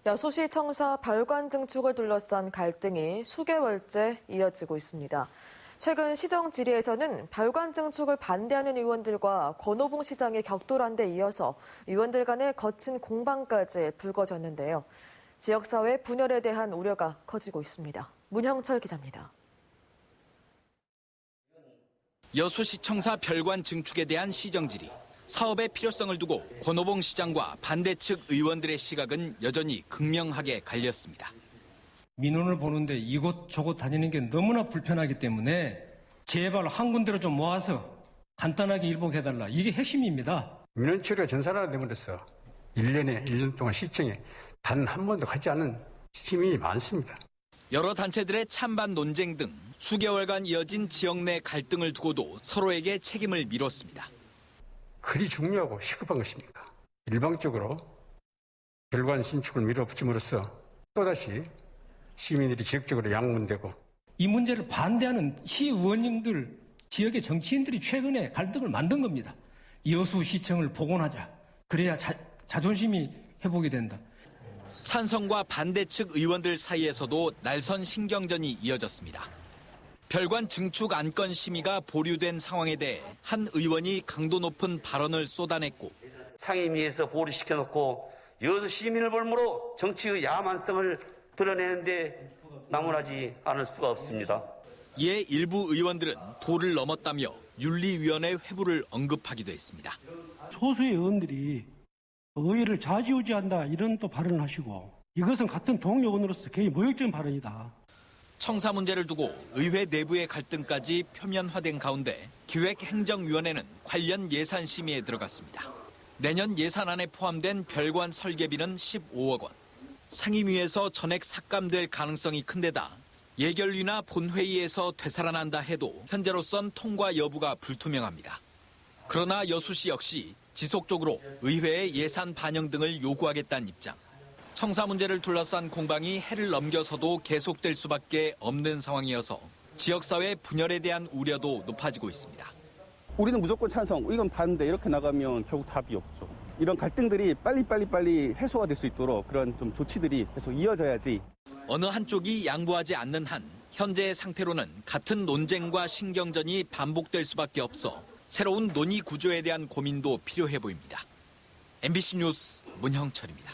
여수시 청사 별관 증축을 둘러싼 갈등이 수개월째 이어지고 있습니다. 최근 시정 질의에서는 별관 증축을 반대하는 의원들과 권오봉 시장의 격돌한 데 이어서 의원들 간의 거친 공방까지 불거졌는데요. 지역사회 분열에 대한 우려가 커지고 있습니다. 문형철 기자입니다. 여수시 청사 별관 증축에 대한 시정 질의. 사업의 필요성을 두고 권오봉 시장과 반대 측 의원들의 시각은 여전히 극명하게 갈렸습니다. 민원을 보는데 이곳저곳 다니는 게 너무나 불편하기 때문에 제발 한 군데로 좀 모아서 간단하게 일복해달라. 이게 핵심입니다. 민원 처리가 전산화가 되면서 1년 동안 시청에 단 한 번도 가지 않은 시민이 많습니다. 여러 단체들의 찬반 논쟁 등 수개월간 이어진 지역 내 갈등을 두고도 서로에게 책임을 미뤘습니다. 그리 중요하고 시급한 것입니까? 일방적으로 별관 신축을 밀어붙임으로써 또다시 시민들이 지역적으로 양분되고 이 문제를 반대하는 시의원님들, 지역의 정치인들이 최근에 갈등을 만든 겁니다. 여수시청을 복원하자. 그래야 자존심이 회복이 된다. 찬성과 반대 측 의원들 사이에서도 날선 신경전이 이어졌습니다. 별관 증축 안건 심의가 보류된 상황에 대해 한 의원이 강도 높은 발언을 쏟아냈고 상임위에서 보류시켜놓고 여수 시민을 볼모로 정치의 야만성을 드러내는데 나무라지 않을 수가 없습니다. 이에 일부 의원들은 도를 넘었다며 윤리위원회 회부를 언급하기도 했습니다. 소수의 의원들이 의회를 좌지우지한다 이런 또 발언을 하시고 이것은 같은 동료 의원으로서 굉장히 모욕적인 발언이다. 청사 문제를 두고 의회 내부의 갈등까지 표면화된 가운데 기획행정위원회는 관련 예산 심의에 들어갔습니다. 내년 예산안에 포함된 별관 설계비는 15억 원. 상임위에서 전액 삭감될 가능성이 큰 데다 예결위나 본회의에서 되살아난다 해도 현재로선 통과 여부가 불투명합니다. 그러나 여수시 역시 지속적으로 의회의 예산 반영 등을 요구하겠다는 입장. 청사 문제를 둘러싼 공방이 해를 넘겨서도 계속될 수밖에 없는 상황이어서 지역사회 분열에 대한 우려도 높아지고 있습니다. 우리는 무조건 찬성, 이건 반대 이렇게 나가면 결국 답이 없죠. 이런 갈등들이 빨리 해소가 될 수 있도록 그런 좀 조치들이 계속 이어져야지. 어느 한쪽이 양보하지 않는 한 현재의 상태로는 같은 논쟁과 신경전이 반복될 수밖에 없어 새로운 논의 구조에 대한 고민도 필요해 보입니다. MBC 뉴스 문형철입니다.